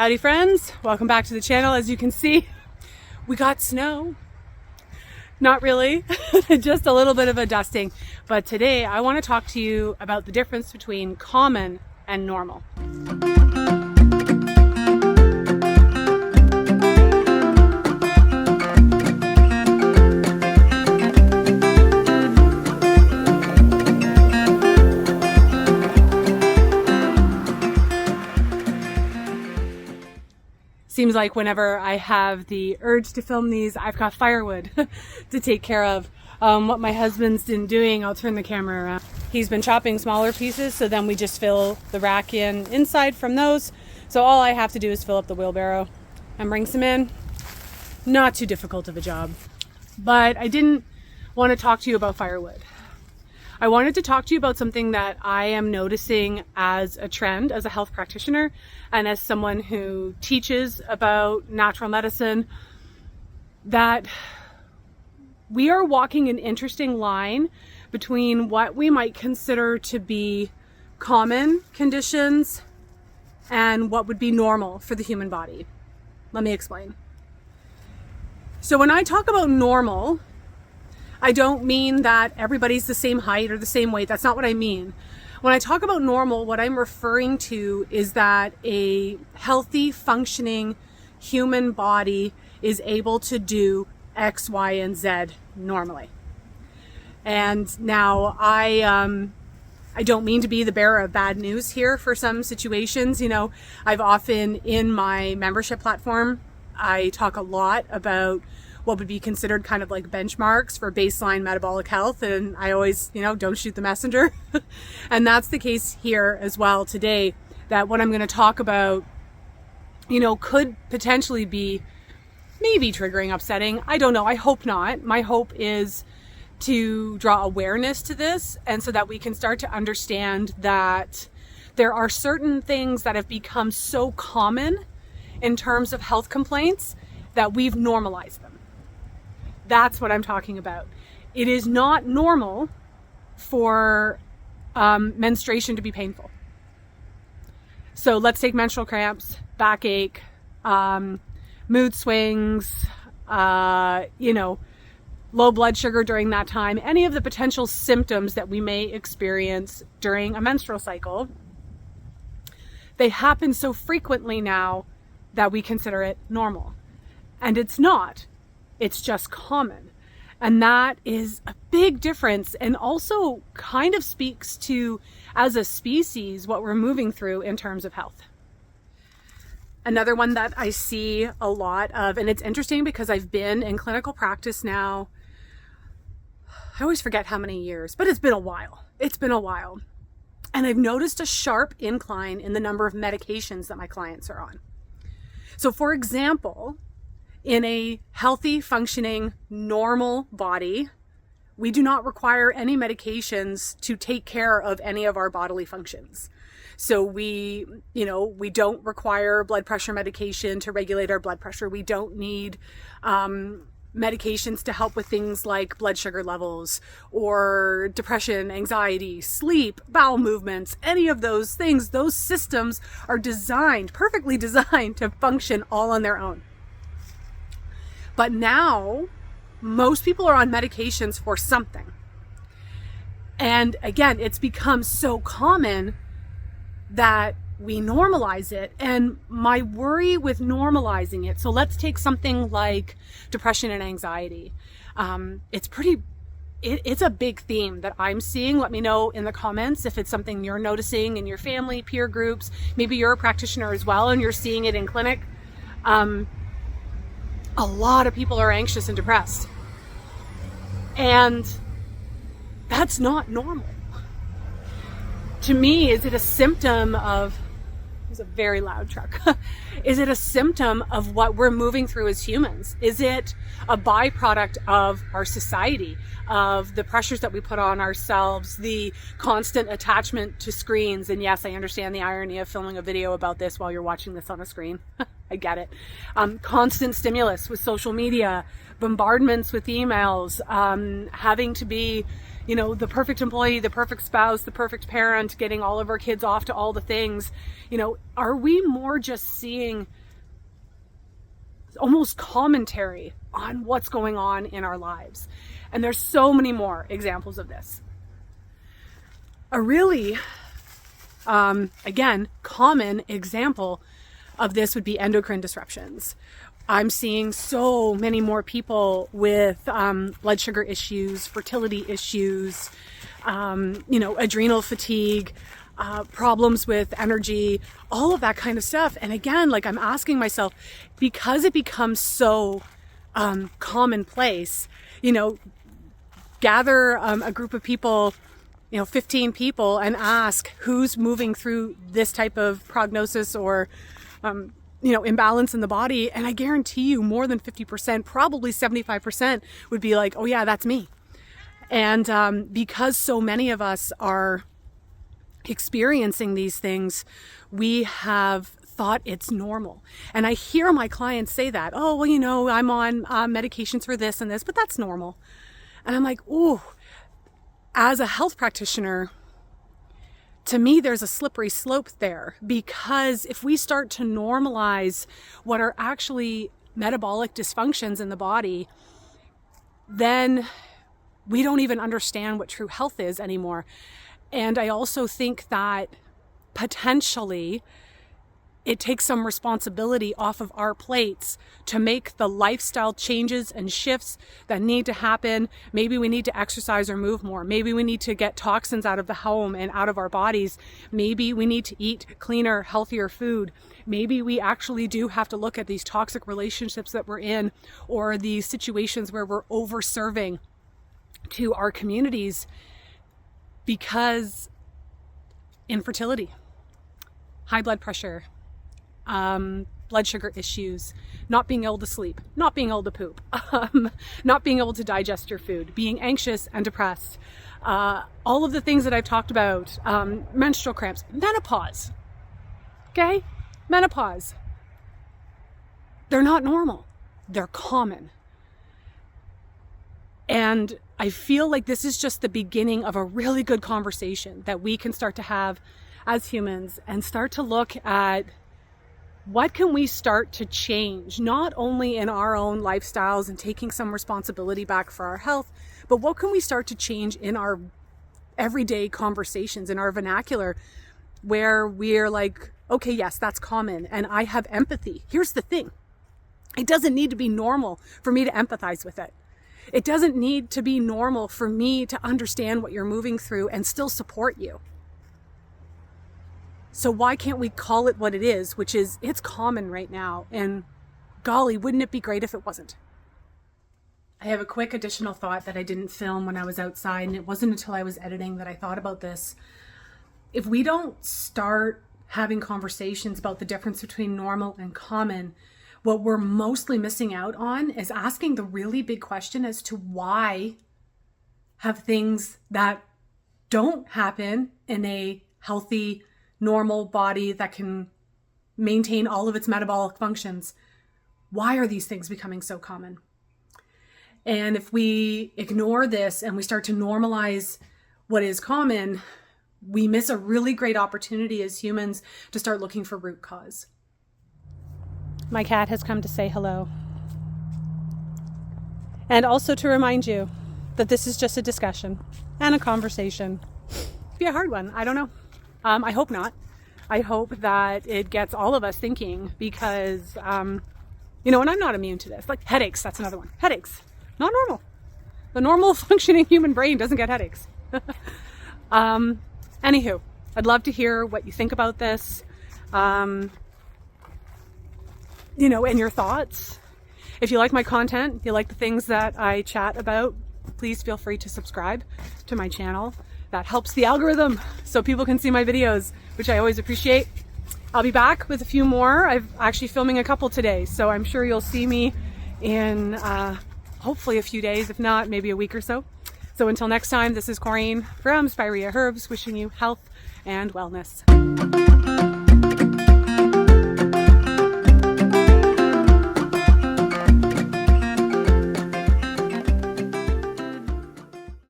Howdy friends, welcome back to the channel. As you can see, we got snow. Not really, just a little bit of a dusting. But today I want to talk to you about the difference between common and normal. Seems like whenever I have the urge to film these, I've got firewood to take care of. What my husband's been doing, I'll turn the camera around. He's been chopping smaller pieces, so then we just fill the rack inside from those. So all I have to do is fill up the wheelbarrow and bring some in. Not too difficult of a job. But I didn't want to talk to you about firewood. I wanted to talk to you about something that I am noticing as a trend, as a health practitioner, and as someone who teaches about natural medicine, that we are walking an interesting line between what we might consider to be common conditions and what would be normal for the human body. Let me explain. So when I talk about normal, I don't mean that everybody's the same height or the same weight. That's not what I mean. When I talk about normal, what I'm referring to is that a healthy, functioning human body is able to do X, Y, and Z normally. And now I don't mean to be the bearer of bad news here for some situations. You know, I've often in my membership platform, I talk a lot about what would be considered kind of like benchmarks for baseline metabolic health. And I always, don't shoot the messenger. And that's the case here as well today, that what I'm going to talk about, could potentially be maybe triggering, upsetting. I don't know. I hope not. My hope is to draw awareness to this, and so that we can start to understand that there are certain things that have become so common in terms of health complaints that we've normalized them. That's what I'm talking about. It is not normal for menstruation to be painful. So let's take menstrual cramps, backache, mood swings, low blood sugar during that time, any of the potential symptoms that we may experience during a menstrual cycle. They happen so frequently now that we consider it normal. And it's not. It's just common. And that is a big difference, and also kind of speaks to, as a species, what we're moving through in terms of health. Another one that I see a lot of, and it's interesting because I've been in clinical practice now, I always forget how many years, but it's been a while. It's been a while. And I've noticed a sharp incline in the number of medications that my clients are on. So for example, in a healthy, functioning, normal body, we do not require any medications to take care of any of our bodily functions. So we don't require blood pressure medication to regulate our blood pressure. We don't need medications to help with things like blood sugar levels or depression, anxiety, sleep, bowel movements, any of those things. Those systems are perfectly designed to function all on their own. But now, most people are on medications for something. And again, it's become so common that we normalize it. And my worry with normalizing it, so let's take something like depression and anxiety. It's a big theme that I'm seeing. Let me know in the comments if it's something you're noticing in your family, peer groups. Maybe you're a practitioner as well and you're seeing it in clinic. A lot of people are anxious and depressed. And that's not normal. To me, is it a symptom of, there's a very loud truck. Is it a symptom of what we're moving through as humans? Is it a byproduct of our society, of the pressures that we put on ourselves, the constant attachment to screens? And yes, I understand the irony of filming a video about this while you're watching this on a screen. I get it. Constant stimulus with social media, bombardments with emails, having to be, you know, the perfect employee, the perfect spouse, the perfect parent, getting all of our kids off to all the things. You know, are we more just seeing almost commentary on what's going on in our lives? And there's so many more examples of this. A really, again, common example of this would be endocrine disruptions. I'm seeing so many more people with blood sugar issues, fertility issues, you know, adrenal fatigue, problems with energy, all of that kind of stuff. And again, like, I'm asking myself, because it becomes so commonplace, you know, gather a group of people, you know, 15 people, and ask who's moving through this type of prognosis or you know, imbalance in the body. And I guarantee you more than 50%, probably 75% would be like, oh yeah, that's me. And because so many of us are experiencing these things, we have thought it's normal. And I hear my clients say that, oh, well, you know, I'm on medications for this and this, but that's normal. And I'm like, ooh, as a health practitioner, to me, there's a slippery slope there, because if we start to normalize what are actually metabolic dysfunctions in the body, then we don't even understand what true health is anymore. And I also think that potentially it takes some responsibility off of our plates to make the lifestyle changes and shifts that need to happen. Maybe we need to exercise or move more. Maybe we need to get toxins out of the home and out of our bodies. Maybe we need to eat cleaner, healthier food. Maybe we actually do have to look at these toxic relationships that we're in, or these situations where we're over-serving to our communities, because infertility, high blood pressure, blood sugar issues, not being able to sleep, not being able to poop, not being able to digest your food, being anxious and depressed, all of the things that I've talked about, menstrual cramps, menopause, okay? Menopause. They're not normal. They're common. And I feel like this is just the beginning of a really good conversation that we can start to have as humans, and start to look at what can we start to change, not only in our own lifestyles and taking some responsibility back for our health, but what can we start to change in our everyday conversations, in our vernacular, where we're like, okay, yes, that's common, and I have empathy. Here's the thing. It doesn't need to be normal for me to empathize with it. It doesn't need to be normal for me to understand what you're moving through and still support you. So why can't we call it what it is, which is, it's common right now, and golly, wouldn't it be great if it wasn't? I have a quick additional thought that I didn't film when I was outside, and it wasn't until I was editing that I thought about this. If we don't start having conversations about the difference between normal and common, what we're mostly missing out on is asking the really big question as to why have things that don't happen in a healthy, normal body that can maintain all of its metabolic functions. Why are these things becoming so common? And if we ignore this and we start to normalize what is common, we miss a really great opportunity as humans to start looking for root cause. My cat has come to say hello. And also to remind you that this is just a discussion and a conversation. It'd be a hard one. I don't know. I hope not. I hope that it gets all of us thinking, because, you know, and I'm not immune to this. Like headaches, that's another one. Headaches, not normal. The normal functioning human brain doesn't get headaches. Anywho, I'd love to hear what you think about this, you know, and your thoughts. If you like my content, if you like the things that I chat about, please feel free to subscribe to my channel. That helps the algorithm so people can see my videos, which I always appreciate. I'll be back with a few more. I'm actually filming a couple today, so I'm sure you'll see me in hopefully a few days, if not maybe a week or so. So until next time, this is Corinne from Spiraea Herbs, wishing you health and wellness.